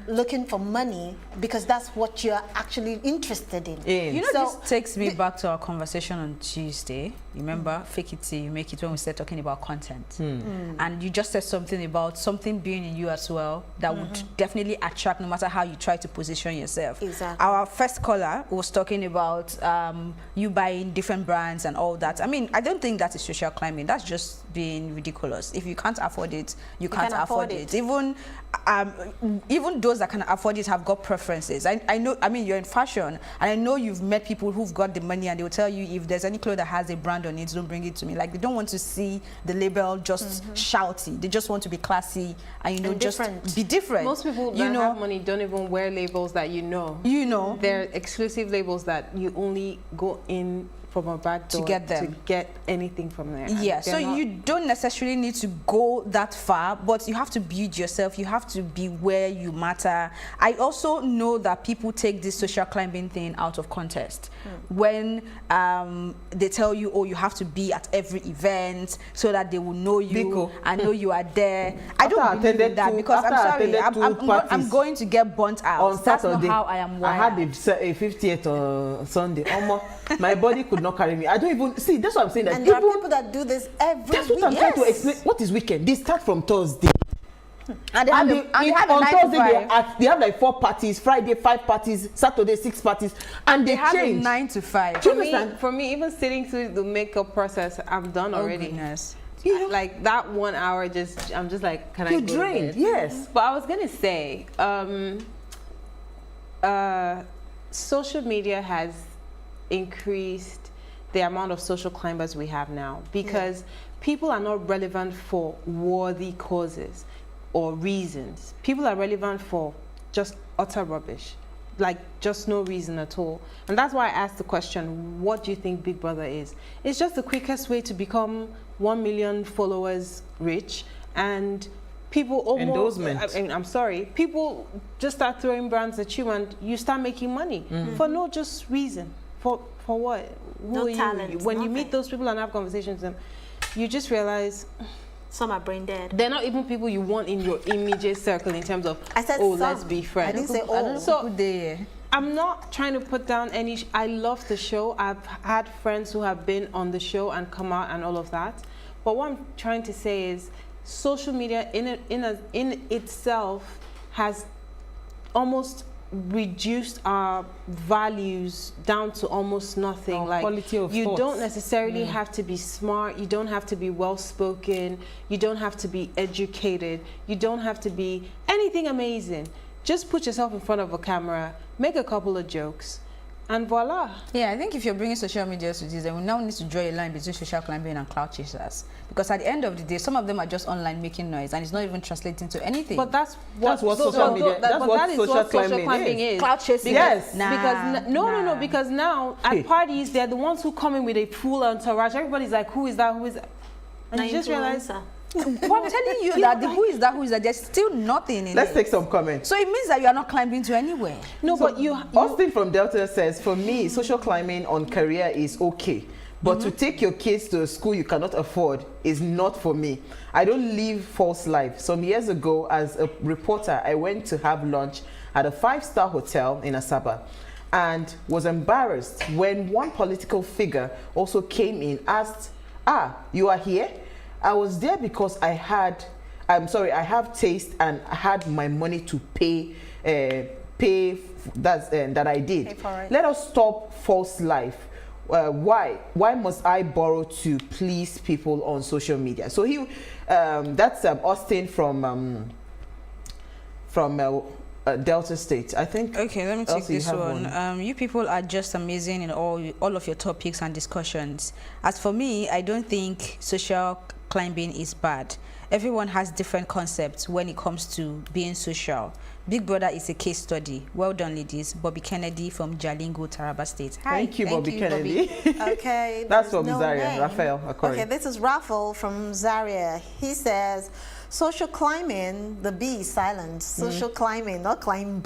looking for money because that's what you're actually interested in. You know, so, this takes me back to our conversation on Tuesday. Remember, fake it till you make it, when we started talking about content. And you just said something about something being in you as well that would definitely attract no matter how you try to position yourself. Exactly. Our first caller was talking about you buying different brands and all that. I mean, I don't think that is social climbing. That's just being ridiculous. If you can't afford it, you can't afford it. Even even those that can afford it have got preferences. I know, I mean, you're in fashion, and I know you've met people who've got the money, and they will tell you, if there's any clothes that has a brand on it, don't bring it to me. Like, they don't want to see the label just shouty. They just want to be classy and, you know, just be different. Most people that have money don't even wear labels that you know. They're exclusive labels that you only go in from a back door to get them, to get anything from there. Yeah, so you don't necessarily need to go that far, but you have to build yourself. You have to be where you matter. I also know that people take this social climbing thing out of context. When they tell you, oh, you have to be at every event so that they will know you and know you are there. I don't believe in that, because I'm sorry, I'm going to get burnt out. On Saturday, that's not how I am wired. I had a 50th on Sunday. My body could not carry me. I don't even see. That's what I'm saying. That and there are people that do this every week. That's what I'm trying to explain. What is weekend? They start from Thursday. And they have on Thursday they have like 4 parties, Friday 5 parties, Saturday 6 parties, and they have change. 9 to 5. For me, even sitting through the makeup process, I'm done already. Goodness. Like that 1 hour, I'm just like, can I go to bed? Yes. But I was gonna say, social media has increased the amount of social climbers we have now, because people are not relevant for worthy causes or reasons. People are relevant for just utter rubbish, like just no reason at all. And that's why I asked the question, what do you think Big Brother is? It's just the quickest way to become 1 million followers rich, and people almost, I'm sorry, people just start throwing brands at you and you start making money for no just reason. For what? No talent. When you meet those people and have conversations with them, you just realize some are brain dead. They're not even people you want in your immediate circle in terms of, let's be friends. I didn't say all. So I'm not trying to put down any. I love the show. I've had friends who have been on the show and come out and all of that. But what I'm trying to say is, social media in itself has almost reduced our values down to almost nothing. Our like quality of you thoughts. don't necessarily have to be smart, you don't have to be well spoken, you don't have to be educated, you don't have to be anything amazing. Just put yourself in front of a camera, make a couple of jokes, and voila. Yeah, I think if you're bringing social media to this, then we now need to draw a line between social climbing and cloud chasers. Because at the end of the day, some of them are just online making noise, and it's not even translating to anything. But that's what social media. That's what social climbing is. Cloud chasing. Yes. Because now at parties, they're the ones who come in with a full entourage. Everybody's like, who is that? Who is that? And you just realize. But I'm telling you that the who is that, there's still nothing in Let's it. take some comments. So it means that you are not climbing to anywhere. No, so but you Austin from Delta says, for me, social climbing on career is okay. But to take your kids to a school you cannot afford is not for me. I don't live false life. Some years ago, as a reporter, I went to have lunch at a 5-star hotel in Asaba and was embarrassed when one political figure also came in, asked, you are here? I was there because I have taste and I had my money to pay that I did. Let us stop false life. Why must I borrow to please people on social media? So that's Austin from Delta State, I think. Okay, let me take this one. You people are just amazing in all of your topics and discussions. As for me, I don't think social climbing is bad. Everyone has different concepts when it comes to being social. Big Brother is a case study. Well done, ladies. Bobby Kennedy from Jalingo, Taraba State. Hi. Thank you, Bobby Kennedy. Okay. That's from Zaria, Raphael. Okay, this is Raphael from Zaria. He says, social climbing, the B is silent. Social climbing, not climbing.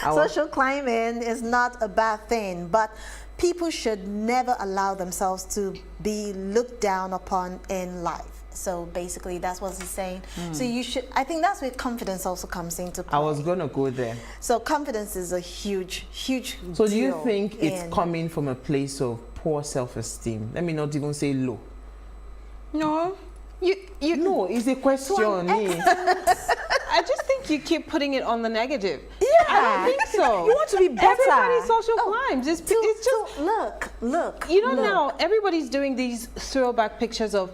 Social climbing is not a bad thing, but people should never allow themselves to be looked down upon in life. So basically, that's what he's saying. So you should, I think that's where confidence also comes into play. I was going to go there. So confidence is a huge So do you think it's coming from a place of poor self-esteem? Let me not even say low. No. No, it's a question. I just think you keep putting it on the negative. Yeah. I don't think so. You want to be better. Everybody social climbs. It's just look. You know, now everybody's doing these throwback pictures of,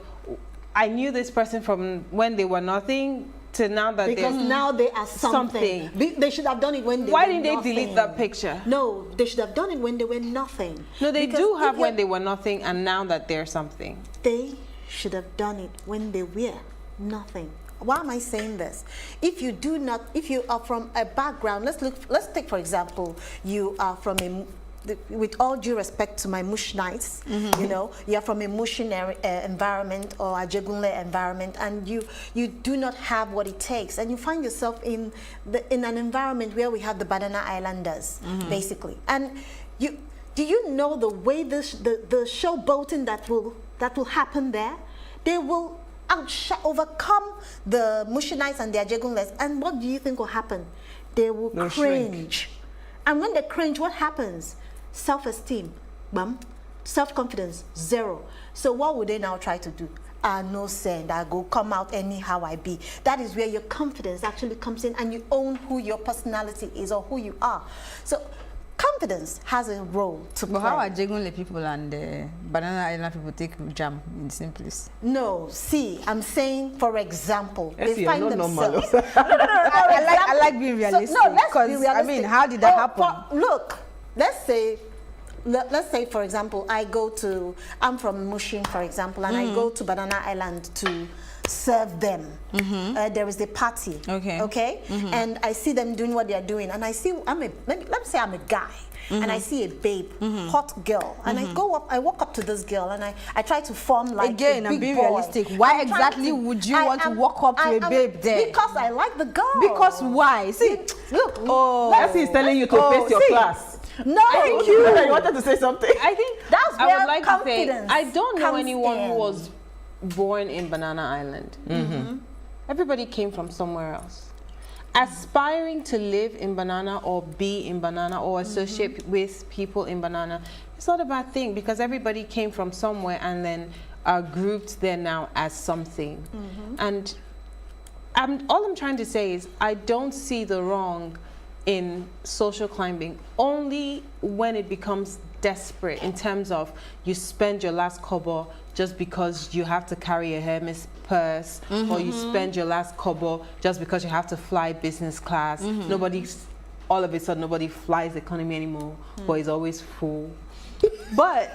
I knew this person from when they were nothing to now that because now they are something. They should have done it when they Why were didn't they nothing. delete that picture? No, they should have done it when they were nothing. No, they Because do have if when they were nothing and now that they're something. They should have done it when they were nothing. Why am I saying this? If you are from a background, let's take for example, you are from with all due respect to my Mushnites, you know, you're from a Mushin environment or a Jegunle environment, and you do not have what it takes, and you find yourself in an environment where we have the Banana Islanders, basically. And do you know the way the showboating that will happen there? They will overcome the Mushinites and their Jegunles, and what do you think will happen? They will cringe. And when they cringe, what happens? Self-esteem, self-confidence, zero. So what would they now try to do? No send, I go come out anyhow I be. That is where your confidence actually comes in, and you own who your personality is or who you are. So confidence has a role to play. But how are Jegunle people and Banana Island people take jam in the same place? No, see, I'm saying, for example, they you're find not themselves. normal. I like being realistic. So, no, let's be realistic. I mean, how did that happen? Look, let's say, for example, I'm from Mushin, for example, and I go to Banana Island to serve them. There is a party, okay? And I see them doing what they are doing, and I see, let me say I'm a guy, and I see a babe, hot girl, and I walk up to this girl, and I try to form like again, a big I'm being boy. realistic. Why exactly would you want to walk up to a babe there? Because I like the girl. Because why? See, look, Leslie is telling you to face your class. No, thank you. You wanted to say something. I think that's I where would like to say confidence I don't know anyone in. who was born in Banana Island. Everybody came from somewhere else. Aspiring to live in Banana or be in Banana or associate with people in Banana, it's not a bad thing because everybody came from somewhere and then are grouped there now as something. And all I'm trying to say is I don't see the wrong in social climbing only when it becomes desperate in terms of you spend your last kobo just because you have to carry a Hermes purse or you spend your last kobo just because you have to fly business class. All of a sudden nobody flies economy anymore, but it's always full. But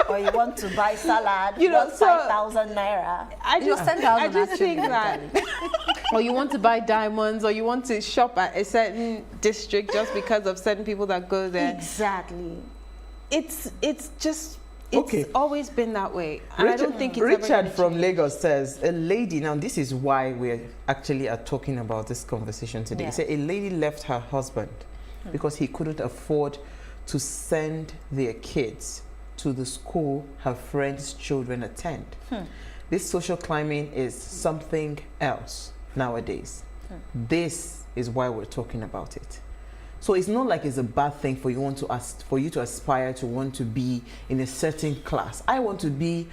or you want to buy salad, you know, 5,000 naira. I just think that, or you want to buy diamonds, or you want to shop at a certain district just because of certain people that go there. Exactly. It's always been that way, and I don't think it's Richard from Lagos says a lady. Now this is why we're actually talking about this conversation today. He said a lady left her husband because he couldn't afford to send their kids to the school her friends' children attend. This social climbing is something else nowadays. This is why we're talking about it. So it's not like it's a bad thing for you to aspire to want to be in a certain class. I want to be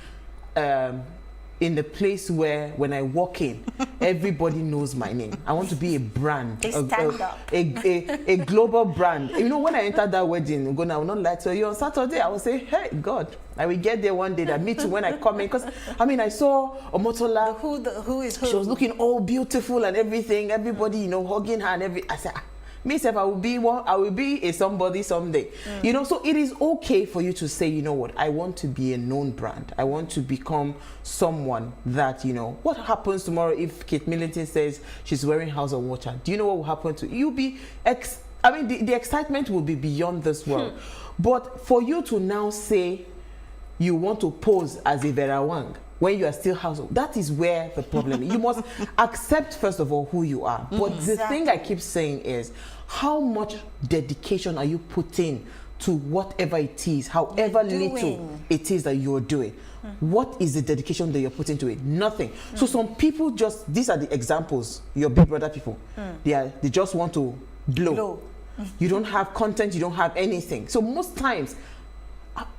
in the place where when I walk in, everybody knows my name. I want to be a brand, a global brand. You know, when I entered that wedding, I will not lie to you. On Saturday, I will say, hey, God, I will get there one day. That me too when I come in. Because, I mean, I saw Omotola. Who is who? She was looking all beautiful and everything. everybody, you know, hugging her and everything. I said, myself, I will be a somebody someday. You know, so it is okay for you to say, you know what, I want to be a known brand. I want to become someone that, you know, what happens tomorrow if Kate Middleton says she's wearing House of Water? Do you know what will happen to you? The excitement will be beyond this world. But for you to now say you want to pose as a Vera Wang when you are still household, that is where the problem is. You must accept, first of all, who you are. But the thing I keep saying is, how much dedication are you putting to whatever it is, however little it is that you're doing? What is the dedication that you're putting to it? Nothing. So some people these are the examples, your big brother people. They just want to blow. You don't have content, you don't have anything. So most times,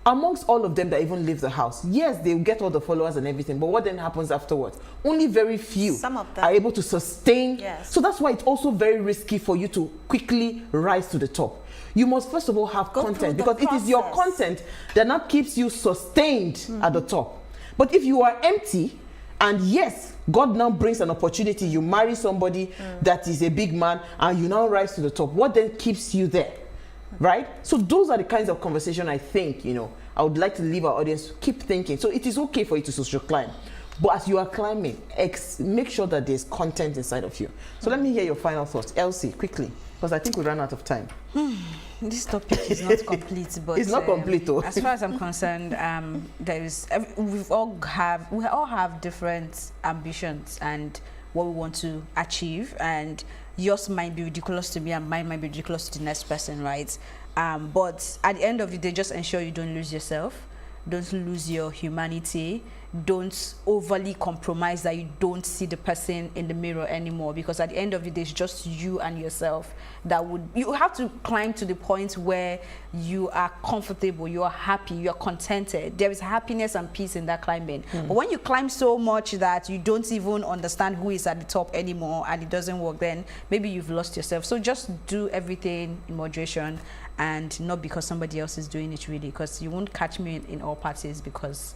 amongst all of them that even leave the house, yes, they get all the followers and everything, but what then happens afterwards? Only very few are able to sustain. So that's why it's also very risky for you to quickly rise to the top. You must first of all have content, because it is your content that now keeps you sustained at the top. But if you are empty And yes, God now brings an opportunity. You marry somebody that is a big man and you now rise to the top. What then keeps you there? Right? So those are the kinds of conversation I think, I would like to leave our audience to keep thinking. So it is okay for you to social climb. But as you are climbing, make sure that there's content inside of you. So let me hear your final thoughts. Elsie, quickly, because I think we ran out of time. This topic is not complete, but it's not complete though. As far as I'm concerned, we all have different ambitions and what we want to achieve, and yours might be ridiculous to me and mine might be ridiculous to the next person, right? But at the end of the day, just ensure you don't lose yourself, don't lose your humanity, don't overly compromise that you don't see the person in the mirror anymore, because at the end of the day, it's just you and yourself. You have to climb to the point where you are comfortable, you are happy, you are contented. There is happiness and peace in that climbing. But when you climb so much that you don't even understand who is at the top anymore and it doesn't work, then maybe you've lost yourself. So just do everything in moderation, and not because somebody else is doing it, really, because you won't catch me in all parties, because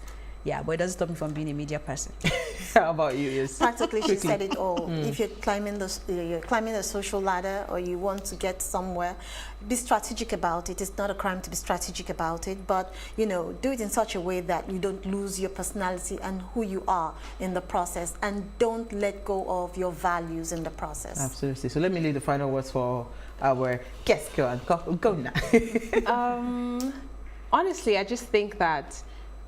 but it doesn't stop me from being a media person. How about you? Yes. Practically, she said it all. If you're climbing the social ladder, or you want to get somewhere, be strategic about it. It's not a crime to be strategic about it, but do it in such a way that you don't lose your personality and who you are in the process, and don't let go of your values in the process. Absolutely. So let me leave the final words for our guest. Go now. Honestly, I just think that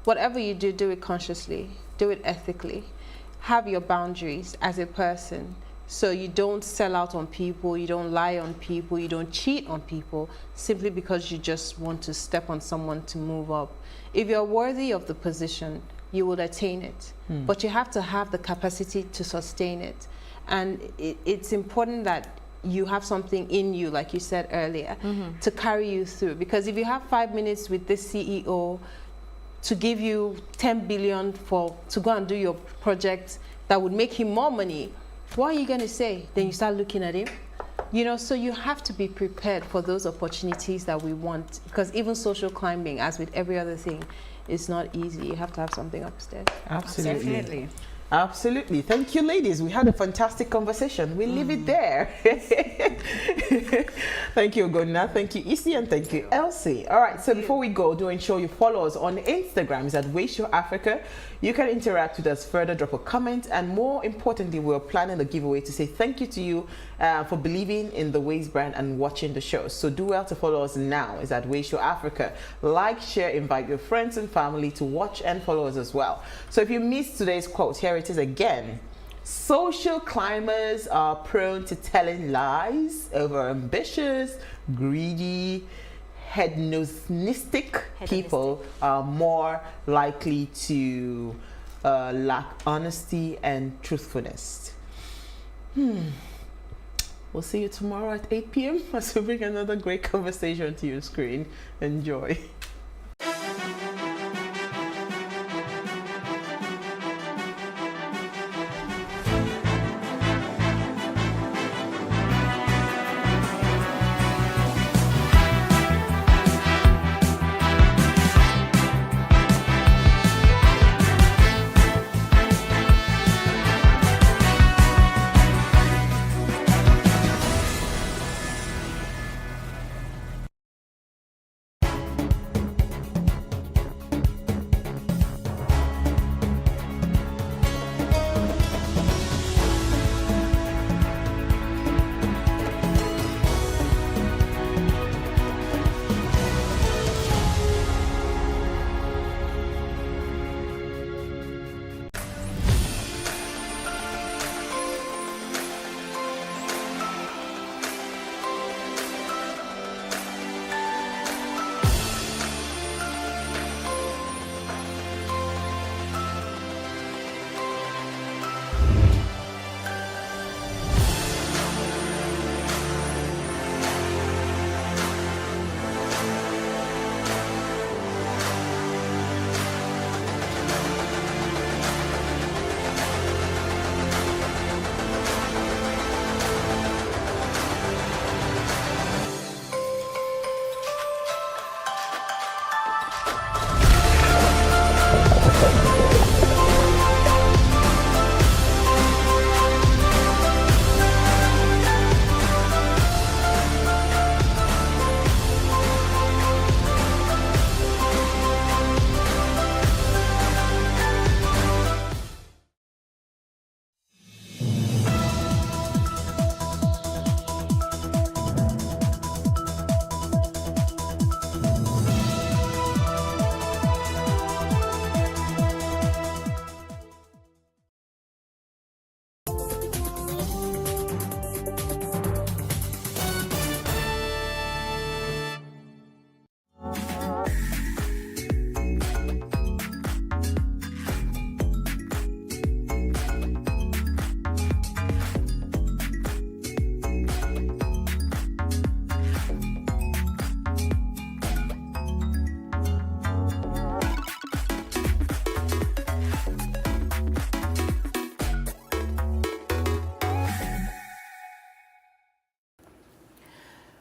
whatever you do, do it consciously, do it ethically. Have your boundaries as a person, so you don't sell out on people, you don't lie on people, you don't cheat on people simply because you just want to step on someone to move up. If you're worthy of the position, you will attain it, but you have to have the capacity to sustain it. And it's important that you have something in you, like you said earlier, to carry you through. Because if you have 5 minutes with this CEO to give you 10 billion to go and do your project that would make him more money, what are you going to say? Then you start looking at him. So you have to be prepared for those opportunities that we want, because even social climbing, as with every other thing, is not easy. You have to have something upstairs. Absolutely. Definitely. Absolutely. Thank you, ladies. We had a fantastic conversation. We'll leave it there. Thank you, Ogonna. Thank you, Isi, and thank you, Elsie. All right, so before we go, do ensure you follow us on Instagram. It's at PlusTvAfrica. You can interact with us further, drop a comment, and more importantly, we're planning a giveaway to say thank you to you for believing in the Ways brand and watching the show. So do well to follow us now. It's at PlusTvAfrica. Like, share, invite your friends and family to watch and follow us as well. So if you missed today's quote, here it is again. Social climbers are prone to telling lies, over ambitious, greedy, hedonistic people are more likely to lack honesty and truthfulness. We'll see you tomorrow at 8 p.m. as we bring another great conversation to your screen. Enjoy.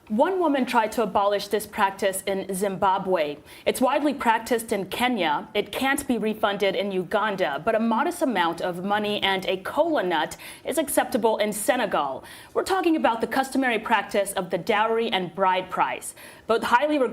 One woman tried to abolish this practice in Zimbabwe. It's widely practiced in Kenya. It can't be refunded in Uganda, but a modest amount of money and a kola nut is acceptable in Senegal. We're talking about the customary practice of the dowry and bride price, both highly regarded